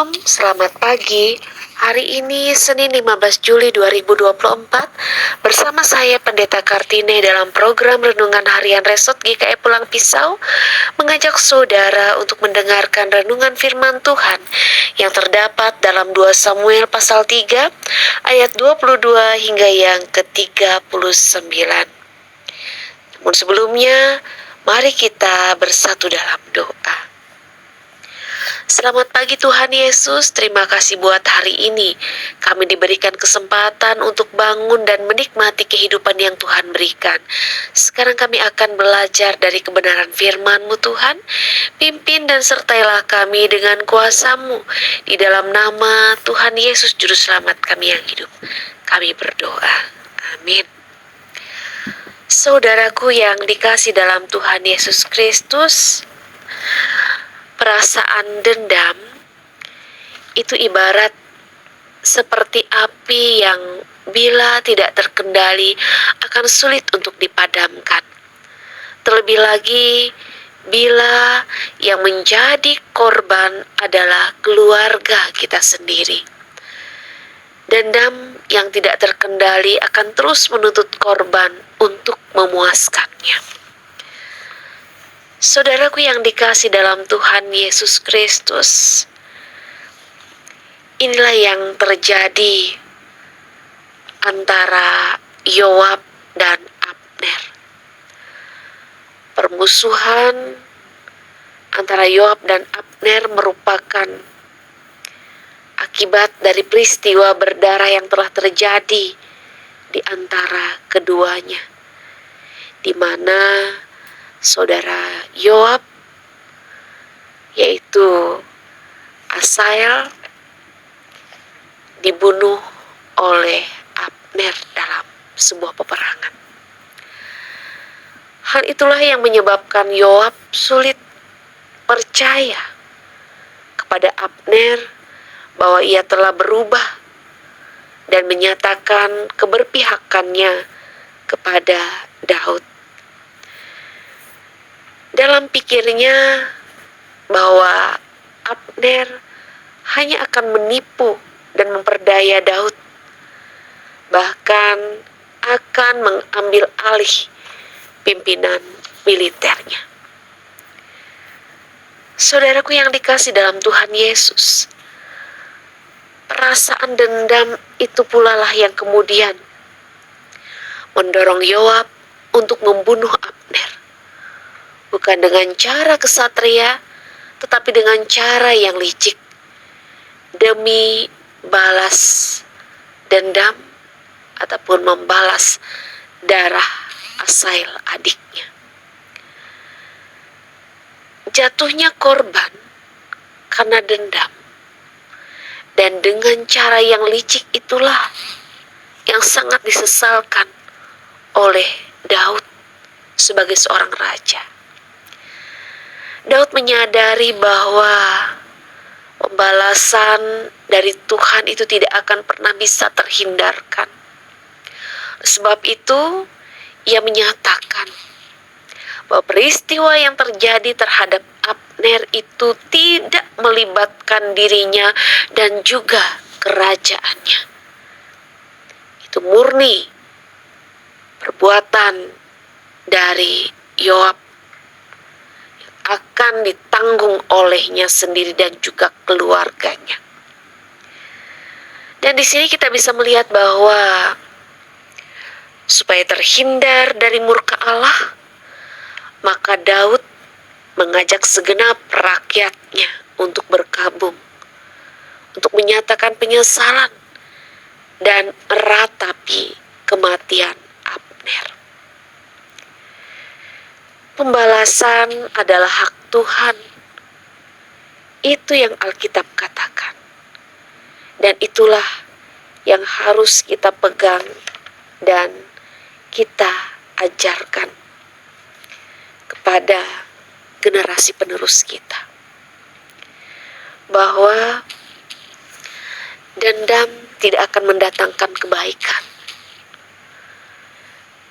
Shalom, selamat pagi. Hari ini Senin 15 Juli 2024 bersama saya Pendeta Kartini dalam program Renungan Harian Resort GKI Pulang Pisau mengajak saudara untuk mendengarkan renungan firman Tuhan yang terdapat dalam 2 Samuel pasal 3 ayat 22 hingga yang ke-39. Namun sebelumnya, mari kita bersatu dalam doa. Selamat pagi Tuhan Yesus, terima kasih buat hari ini. Kami diberikan kesempatan untuk bangun dan menikmati kehidupan yang Tuhan berikan. Sekarang kami akan belajar dari kebenaran firman-Mu Tuhan. Pimpin dan sertailah kami dengan kuasa-Mu. Di dalam nama Tuhan Yesus Juru Selamat kami yang hidup. Kami berdoa. Amin. Saudaraku yang dikasih dalam Tuhan Yesus Kristus, perasaan dendam itu ibarat seperti api yang bila tidak terkendali akan sulit untuk dipadamkan. Terlebih lagi bila yang menjadi korban adalah keluarga kita sendiri. Dendam yang tidak terkendali akan terus menuntut korban untuk memuaskannya. Saudaraku yang dikasih dalam Tuhan Yesus Kristus, inilah yang terjadi antara Yoab dan Abner. Permusuhan antara Yoab dan Abner merupakan akibat dari peristiwa berdarah yang telah terjadi di antara keduanya, di mana saudara Yoab, yaitu Asael, dibunuh oleh Abner dalam sebuah peperangan. Hal itulah yang menyebabkan Yoab sulit percaya kepada Abner bahwa ia telah berubah dan menyatakan keberpihakannya kepada Daud. Dalam pikirnya bahwa Abner hanya akan menipu dan memperdaya Daud, bahkan akan mengambil alih pimpinan militernya. Saudaraku yang dikasih dalam Tuhan Yesus, perasaan dendam itu pula lah yang kemudian mendorong Yoab untuk membunuh Abner. Bukan dengan cara kesatria, tetapi dengan cara yang licik, demi balas dendam ataupun membalas darah Asael adiknya. Jatuhnya korban karena dendam, dan dengan cara yang licik itulah yang sangat disesalkan oleh Daud sebagai seorang raja. Daud menyadari bahwa pembalasan dari Tuhan itu tidak akan pernah bisa terhindarkan. Sebab itu, ia menyatakan bahwa peristiwa yang terjadi terhadap Abner itu tidak melibatkan dirinya dan juga kerajaannya. Itu murni perbuatan dari Yoab, akan ditanggung olehnya sendiri dan juga keluarganya. Dan di sini kita bisa melihat bahwa supaya terhindar dari murka Allah, maka Daud mengajak segenap rakyatnya untuk berkabung, untuk menyatakan penyesalan dan meratapi kematian Abner. Pembalasan adalah hak Tuhan. Itu yang Alkitab katakan. Dan itulah yang harus kita pegang dan kita ajarkan kepada generasi penerus kita. Bahwa dendam tidak akan mendatangkan kebaikan.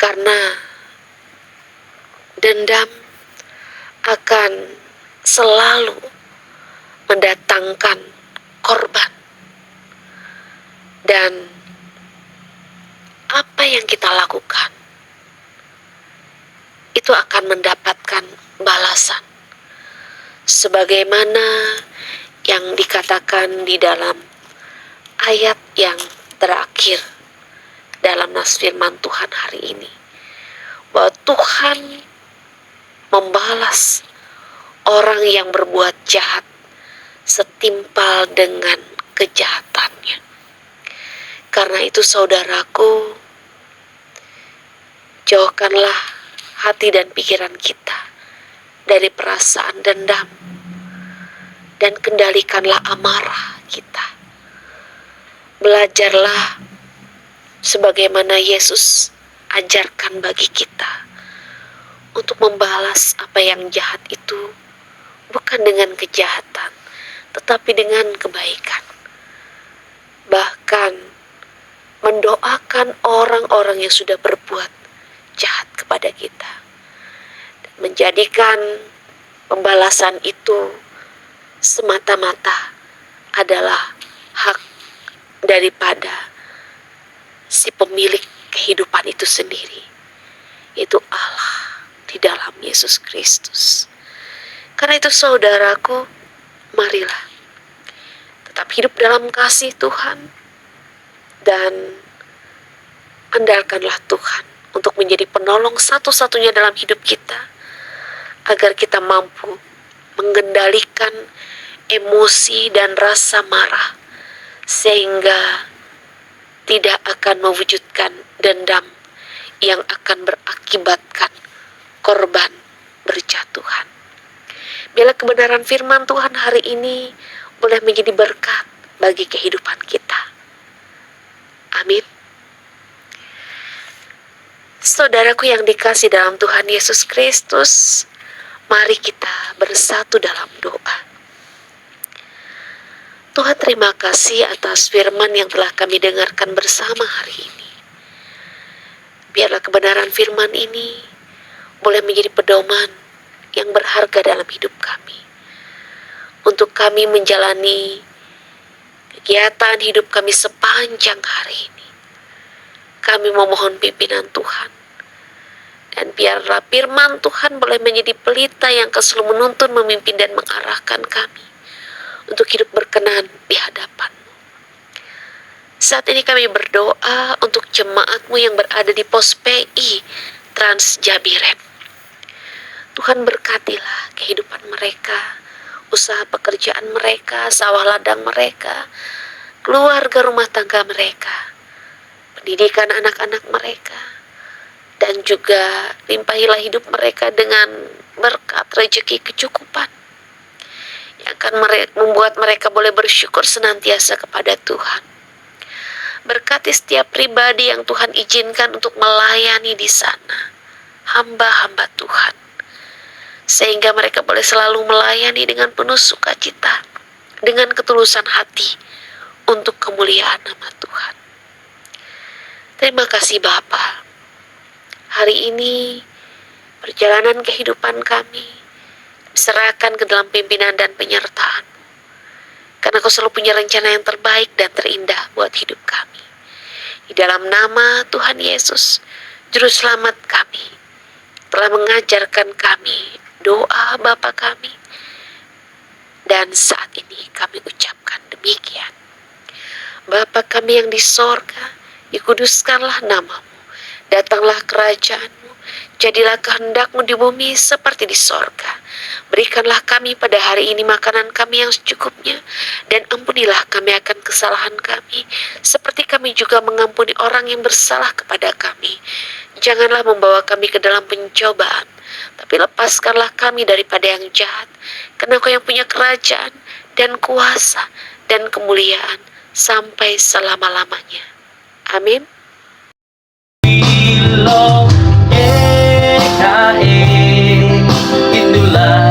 Karena dendam akan selalu mendatangkan korban. Dan apa yang kita lakukan itu akan mendapatkan balasan. Sebagaimana yang dikatakan di dalam ayat yang terakhir dalam nas firman Tuhan hari ini, bahwa Tuhan membalas orang yang berbuat jahat setimpal dengan kejahatannya. Karena itu saudaraku, jauhkanlah hati dan pikiran kita dari perasaan dendam, dan kendalikanlah amarah kita. Belajarlah sebagaimana Yesus ajarkan bagi kita untuk membalas apa yang jahat itu bukan dengan kejahatan, tetapi dengan kebaikan. Bahkan mendoakan orang-orang yang sudah berbuat jahat kepada kita, dan menjadikan pembalasan itu semata-mata adalah hak daripada si pemilik kehidupan itu sendiri, yaitu Allah di dalam Yesus Kristus. Karena itu saudaraku, marilah tetap hidup dalam kasih Tuhan, dan andalkanlah Tuhan untuk menjadi penolong satu-satunya dalam hidup kita, agar kita mampu mengendalikan emosi dan rasa marah, sehingga tidak akan mewujudkan dendam yang akan berakibatkan korban berjatuhan. Bila kebenaran firman Tuhan hari ini boleh menjadi berkat bagi kehidupan kita. Amin. Saudaraku yang dikasih dalam Tuhan Yesus Kristus, mari kita bersatu dalam doa. Tuhan, terima kasih atas firman yang telah kami dengarkan bersama hari ini. Biarlah kebenaran firman ini boleh menjadi pedoman yang berharga dalam hidup kami, untuk kami menjalani kegiatan hidup kami sepanjang hari ini. Kami memohon pimpinan Tuhan, dan biarlah firman Tuhan boleh menjadi pelita yang selalu menuntun, memimpin, dan mengarahkan kami untuk hidup berkenan di hadapan-Mu. Saat ini kami berdoa untuk jemaat-Mu yang berada di pos PI Trans Jabiren. Tuhan, berkatilah kehidupan mereka, usaha pekerjaan mereka, sawah ladang mereka, keluarga rumah tangga mereka, pendidikan anak-anak mereka, dan juga limpahilah hidup mereka dengan berkat rezeki kecukupan yang akan membuat mereka boleh bersyukur senantiasa kepada Tuhan. Berkati setiap pribadi yang Tuhan izinkan untuk melayani di sana, hamba-hamba Tuhan, sehingga mereka boleh selalu melayani dengan penuh sukacita, dengan ketulusan hati, untuk kemuliaan nama Tuhan. Terima kasih Bapa. Hari ini perjalanan kehidupan kami serahkan ke dalam pimpinan dan penyertaan, karena Kau selalu punya rencana yang terbaik dan terindah buat hidup kami. Di dalam nama Tuhan Yesus, Juru Selamat kami, telah mengajarkan kami doa Bapa kami, dan saat ini kami ucapkan demikian. Bapa kami yang di sorga, dikuduskanlah nama-Mu, datanglah kerajaan-Mu, jadilah kehendak-Mu di bumi seperti di sorga. Berikanlah kami pada hari ini makanan kami yang secukupnya, dan ampunilah kami akan kesalahan kami, seperti kami juga mengampuni orang yang bersalah kepada kami. Janganlah membawa kami ke dalam pencobaan, tapi lepaskanlah kami daripada yang jahat, karena Kau yang punya kerajaan, dan kuasa, dan kemuliaan, sampai selama-lamanya. Amin. Itulah